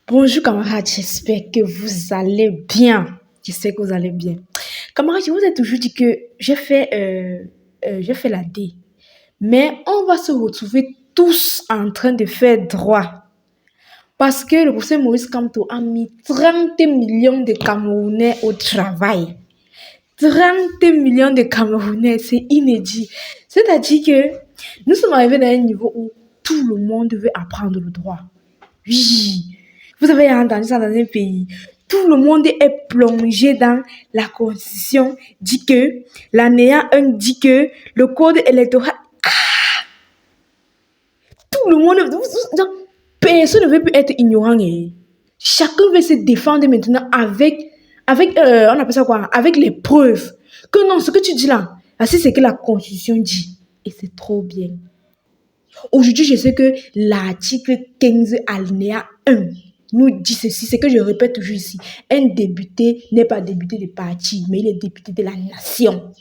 Bonjour camarades, j'espère que vous allez bien. J'espère que vous allez bien. Camarades, je vous ai toujours dit que j'ai fait la D. Mais on va se retrouver tous en train de faire droit. Parce que le professeur Maurice Kamto a mis 30 millions de Camerounais au travail. 30 millions de Camerounais, c'est inédit. C'est-à-dire que nous sommes arrivés à un niveau où tout le monde veut apprendre le droit. Oui, vous avez entendu ça dans un pays. Tout le monde est plongé dans la constitution, dit que la NEA 1 dit que le code électoral, tout le monde, personne ne veut plus être ignorant. Chacun veut se défendre maintenant on appelle ça quoi, avec les preuves. Que non, ce que tu dis là, c'est ce que la constitution dit. Et c'est trop bien. Aujourd'hui, je sais que l'article 15 alinéa 1 nous dit ceci, c'est que je répète toujours ici. Un député n'est pas député de parti, mais il est député de la nation.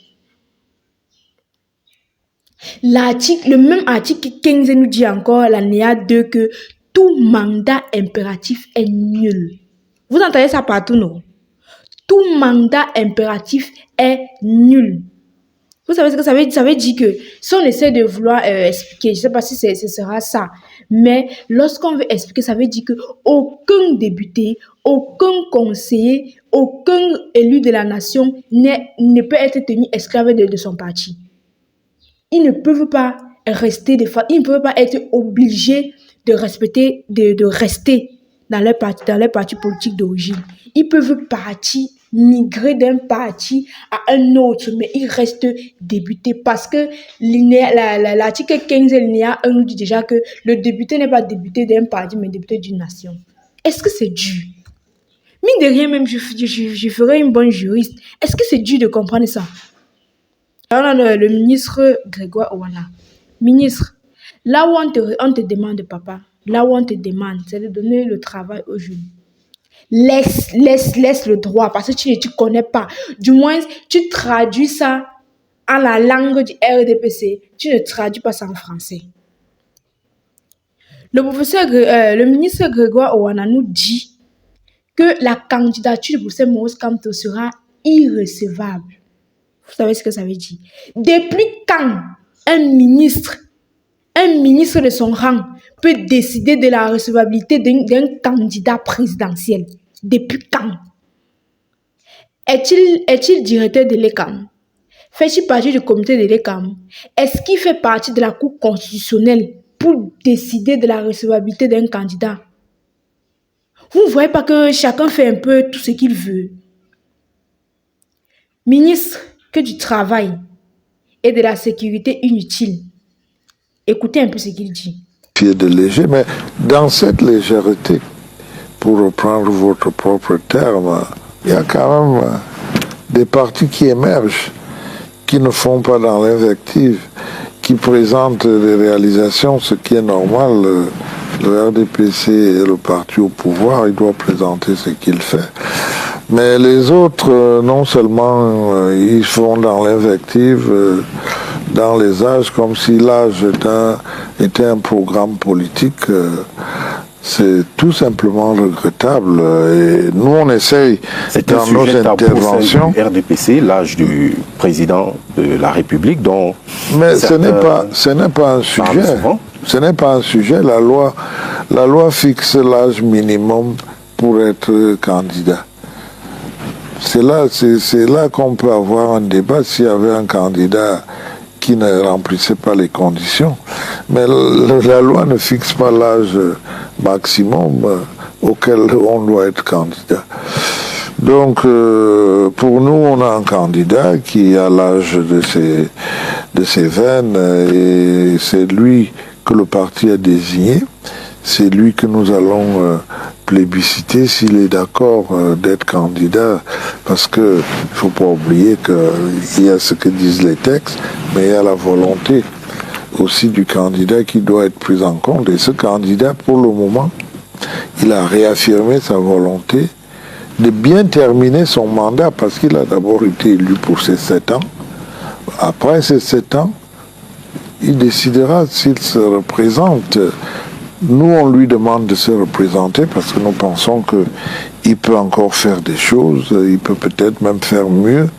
Le même article 15 nous dit encore, l'alinéa 2, que tout mandat impératif est nul. Vous entendez ça partout, non? Tout mandat impératif est nul. Vous savez ce que ça veut dire? Ça veut dire que si on essaie de vouloir expliquer, je ne sais pas si ce sera ça, mais lorsqu'on veut expliquer, ça veut dire que aucun député, aucun conseiller, aucun élu de la nation ne peut être tenu esclave de son parti. Ils ne peuvent pas rester ils ne peuvent pas être obligés de rester dans leur parti politique d'origine. Ils peuvent migrer d'un parti à un autre, mais ils restent députés parce que l'article 15 alinéa 1 nous dit déjà que le député n'est pas député d'un parti, mais député d'une nation. Est-ce que c'est dur? Mine de rien, même je ferais une bonne juriste. Est-ce que c'est dur de comprendre ça? Alors, le ministre Grégoire Ouana. Ministre, là où on te demande, papa, là où on te demande, c'est de donner le travail aux jeunes. Laisse le droit parce que tu ne connais pas. Du moins, tu traduis ça en la langue du RDPC. Tu ne traduis pas ça en français. Le ministre Grégoire Ouana nous dit que la candidature de professeur Maurice Kamto sera irrecevable. Vous savez ce que ça veut dire? Depuis quand un ministre de son rang peut décider de la recevabilité d'un candidat présidentiel? Depuis quand? Est-il directeur de l'ECAM? Fait-il partie du comité de l'ECAM? Est-ce qu'il fait partie de la Cour constitutionnelle pour décider de la recevabilité d'un candidat? Vous ne voyez pas que chacun fait un peu tout ce qu'il veut? Ministre du Travail et de la Sécurité inutile. Écoutez un peu ce qu'il dit. De léger, mais dans cette légèreté, pour reprendre votre propre terme, il y a quand même des partis qui émergent, qui ne font pas dans l'invective, qui présentent des réalisations, ce qui est normal. Le RDPC est le parti au pouvoir, il doit présenter ce qu'il fait. Mais les autres, non seulement ils font dans l'invective, dans les âges, comme si l'âge était un programme politique. C'est tout simplement regrettable. Et nous, on essaye dans nos interventions. Du RDPC, l'âge du président de la République, dont. Mais ce n'est pas un sujet. Ce n'est pas un sujet. La loi fixe l'âge minimum pour être candidat. C'est là qu'on peut avoir un débat s'il y avait un candidat qui ne remplissait pas les conditions. Mais la loi ne fixe pas l'âge maximum auquel on doit être candidat. Donc, pour nous, on a un candidat qui a l'âge de ses veines et c'est lui que le parti a désigné. C'est lui que nous allons plébisciter s'il est d'accord d'être candidat, parce que il faut pas oublier qu'il y a ce que disent les textes, mais il y a la volonté aussi du candidat qui doit être prise en compte. Et ce candidat, pour le moment, il a réaffirmé sa volonté de bien terminer son mandat, parce qu'il a d'abord été élu pour ses 7 ans. Après ces 7 ans, il décidera s'il se représente Nous, on lui demande de se représenter parce que nous pensons qu'il peut encore faire des choses, il peut peut-être même faire mieux,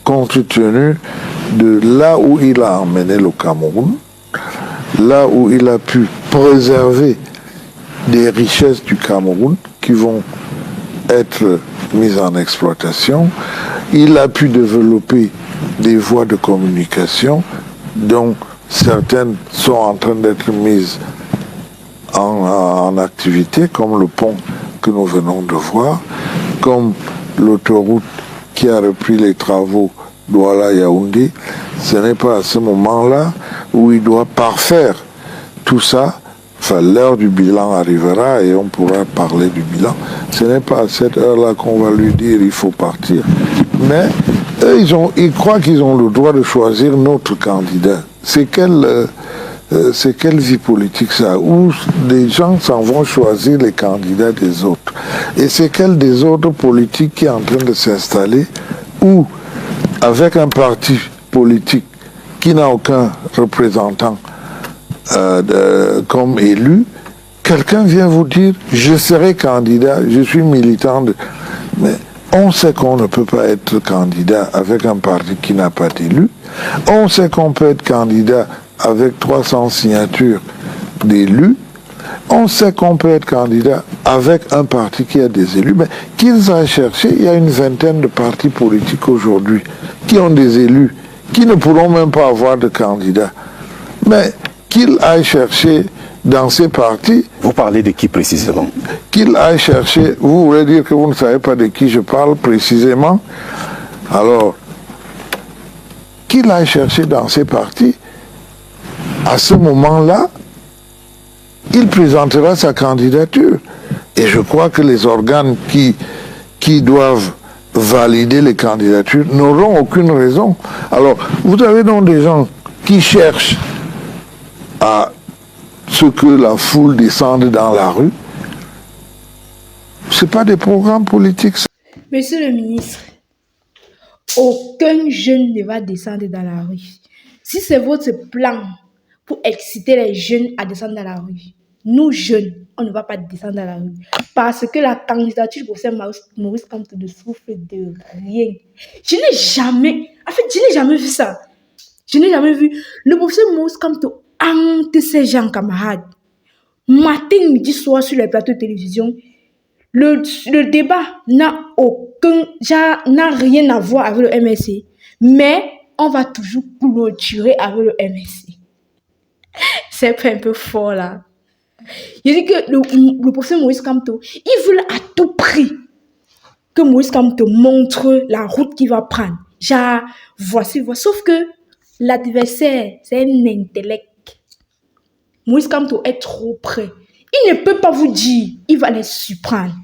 compte tenu de là où il a emmené le Cameroun, là où il a pu préserver des richesses du Cameroun qui vont être mises en exploitation. Il a pu développer des voies de communication dont certaines sont en train d'être mises en activité, comme le pont que nous venons de voir, comme l'autoroute qui a repris les travaux Douala-Yaoundé. Ce n'est pas à ce moment-là où il doit parfaire tout ça. Enfin, l'heure du bilan arrivera et on pourra parler du bilan. Ce n'est pas à cette heure-là qu'on va lui dire il faut partir. Mais eux, ils croient qu'ils ont le droit de choisir notre candidat. C'est quelle vie politique ça? Où des gens s'en vont choisir les candidats des autres. Et c'est quel des autres politiques qui est en train de s'installer où, avec un parti politique qui n'a aucun représentant comme élu, quelqu'un vient vous dire je serai candidat, je suis militant mais on sait qu'on ne peut pas être candidat avec un parti qui n'a pas d'élu. On sait qu'on peut être candidat avec 300 signatures d'élus. On sait qu'on peut être candidat avec un parti qui a des élus. Mais qu'ils aillent chercher, il y a une vingtaine de partis politiques aujourd'hui qui ont des élus, qui ne pourront même pas avoir de candidats. Mais qu'ils aillent chercher dans ces partis... Vous parlez de qui précisément? Qu'il aille chercher... Vous voulez dire que vous ne savez pas de qui je parle précisément? Alors, qu'il aille chercher dans ces partis, à ce moment-là, il présentera sa candidature. Et je crois que les organes qui doivent valider les candidatures n'auront aucune raison. Alors, vous avez donc des gens qui cherchent à ce que la foule descende dans la rue. Ce n'est pas des programmes politiques. Monsieur le ministre, aucun jeune ne va descendre dans la rue. Si c'est votre plan pour exciter les jeunes à descendre dans la rue, nous jeunes, on ne va pas descendre dans la rue. Parce que la candidature du professeur Maurice Kamto ne souffre de rien. Je n'ai jamais vu ça. Je n'ai jamais vu le professeur Maurice Kamto hante ses gens camarades. Matin, midi, soir sur les plateaux de télévision, le débat n'a rien à voir avec le MSC. Mais on va toujours clôturer avec le MSC. C'est un peu fort là. Je dis que le professeur Maurice Kamto, il veut à tout prix que Maurice Kamto montre la route qu'il va prendre. Genre, voici. Sauf que l'adversaire, c'est un intellect. Maurice Kamto est trop près. Il ne peut pas vous dire, il va les surprendre.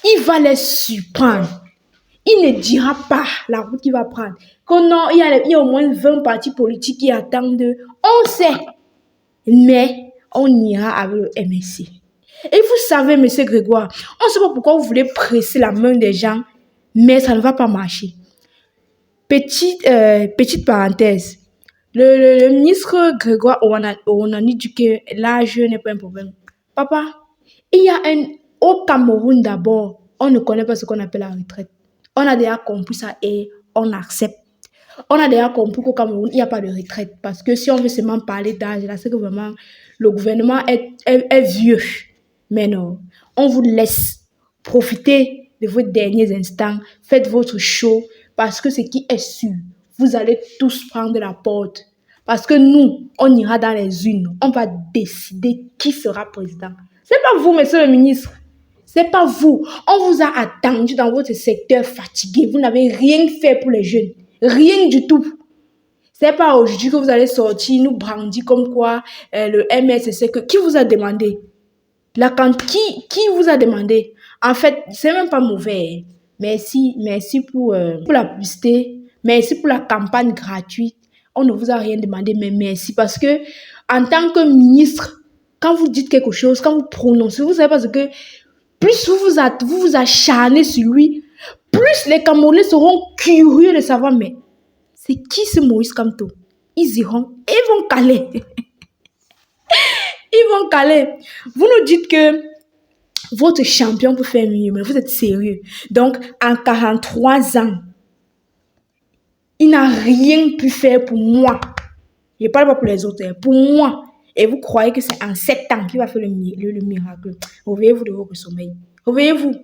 Il va les surprendre. Il ne dira pas la route qu'il va prendre. Que non, il y a au moins 20 partis politiques qui attendent. On sait. Mais on ira avec le MSC. Et vous savez, monsieur Grégoire, on ne sait pas pourquoi vous voulez presser la main des gens, mais ça ne va pas marcher. Petite parenthèse. Le ministre Grégoire Ouanani dit que l'âge n'est pas un problème. Papa, il y a au Cameroun d'abord, on ne connaît pas ce qu'on appelle la retraite. On a déjà compris ça et on accepte. On a déjà compris qu'au Cameroun, il n'y a pas de retraite. Parce que si on veut seulement parler d'âge, là, c'est que vraiment, le gouvernement est vieux. Mais non, on vous laisse profiter de vos derniers instants. Faites votre show parce que ce qui est sûr, vous allez tous prendre la porte. Parce que nous, on ira dans les urnes. On va décider qui sera président. C'est pas vous, monsieur le ministre. C'est pas vous. On vous a attendu dans votre secteur fatigué. Vous n'avez rien fait pour les jeunes. Rien du tout. C'est pas aujourd'hui que vous allez sortir, nous brandir comme quoi le MSC. Qui vous a demandé? Qui vous a demandé? En fait, c'est même pas mauvais. Merci pour la publicité. Merci pour la campagne gratuite. On ne vous a rien demandé, mais merci. Parce que, en tant que ministre, quand vous dites quelque chose, quand vous prononcez, vous savez parce que plus vous vous acharnez sur lui, plus les Camerounais seront curieux de savoir, mais c'est qui ce Maurice Kamto? Ils iront et vont caler. Ils vont caler. Vous nous dites que votre champion peut faire mieux, mais vous êtes sérieux. Donc, en 43 ans, il n'a rien pu faire pour moi. Je ne parle pas pour les autres, pour moi. Et vous croyez que c'est en 7 ans qu'il va faire le miracle. Réveillez-vous de votre sommeil. Réveillez-vous.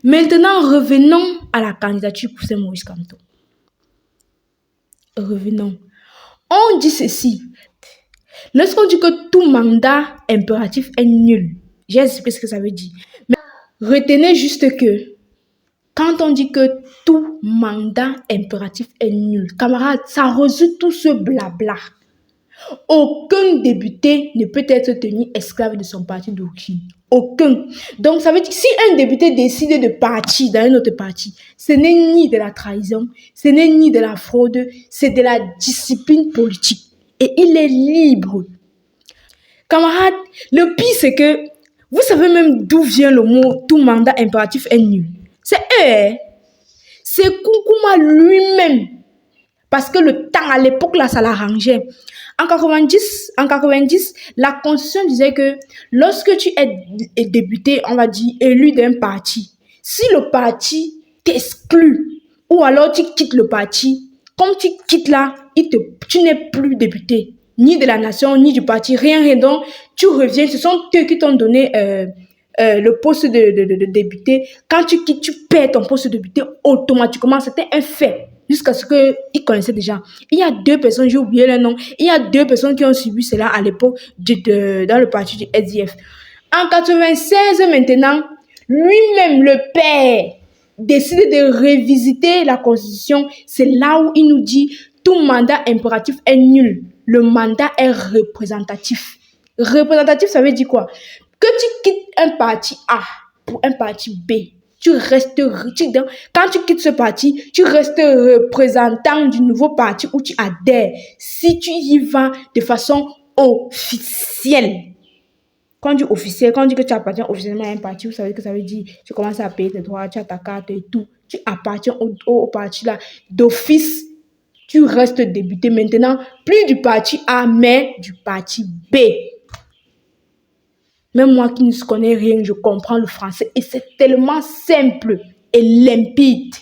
Maintenant, revenons à la candidature pour Saint Maurice Kamto. Revenons. On dit ceci. Lorsqu'on dit que tout mandat impératif est nul, j'ai expliqué ce que ça veut dire. Mais retenez juste que quand on dit que tout mandat impératif est nul, camarades, ça résout tout ce blabla. Aucun député ne peut être tenu esclave de son parti d'origine. Aucun. Donc, ça veut dire que si un député décide de partir dans un autre parti, ce n'est ni de la trahison, ce n'est ni de la fraude, c'est de la discipline politique. Et il est libre. Camarades, le pire, c'est que vous savez même d'où vient le mot « tout mandat impératif est nul ». C'est eux. C'est Koukouma lui-même. Parce que le temps, à l'époque, là, ça l'arrangeait. En 90, la Constitution disait que lorsque tu es député, on va dire, élu d'un parti, si le parti t'exclut, ou alors tu quittes le parti, comme tu quittes là, tu n'es plus député, ni de la nation, ni du parti, rien. Donc, tu reviens, ce sont eux qui t'ont donné le poste de député. Quand tu quittes, tu perds ton poste de député automatiquement. C'était un fait. Jusqu'à ce qu'ils connaissaient déjà. Il y a 2 personnes, j'ai oublié leur nom, il y a 2 personnes qui ont subi cela à l'époque dans le parti du SDF. En 96, maintenant, lui-même, le père, décide de revisiter la Constitution. C'est là où il nous dit tout mandat impératif est nul. Le mandat est représentatif. Représentatif, ça veut dire quoi? Que tu quittes un parti A pour un parti B. Quand tu quittes ce parti, tu restes représentant du nouveau parti où tu adhères. Si tu y vas de façon officielle. Quand on dit officiel, quand on dit que tu appartiens officiellement à un parti, vous savez que ça veut dire tu commences à payer tes droits, tu as ta carte et tout. Tu appartiens au parti là. D'office, tu restes député maintenant, plus du parti A, mais du parti B. Même moi qui ne connais rien, je comprends le français. Et c'est tellement simple et limpide.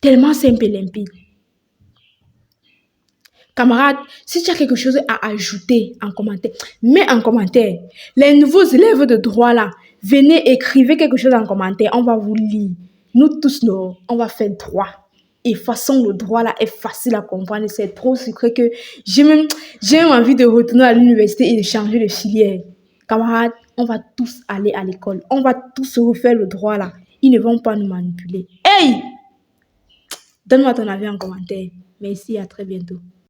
Tellement simple et limpide. Camarades, si tu as quelque chose à ajouter en commentaire, mets en commentaire. Les nouveaux élèves de droit là, venez écrivez quelque chose en commentaire. On va vous lire. Nous tous, on va faire droit. Et de toute façon, le droit là est facile à comprendre. C'est trop secret que j'ai même envie de retourner à l'université et de changer de filière. Camarades, on va tous aller à l'école. On va tous refaire le droit là. Ils ne vont pas nous manipuler. Hey! Donne-moi ton avis en commentaire. Merci, à très bientôt.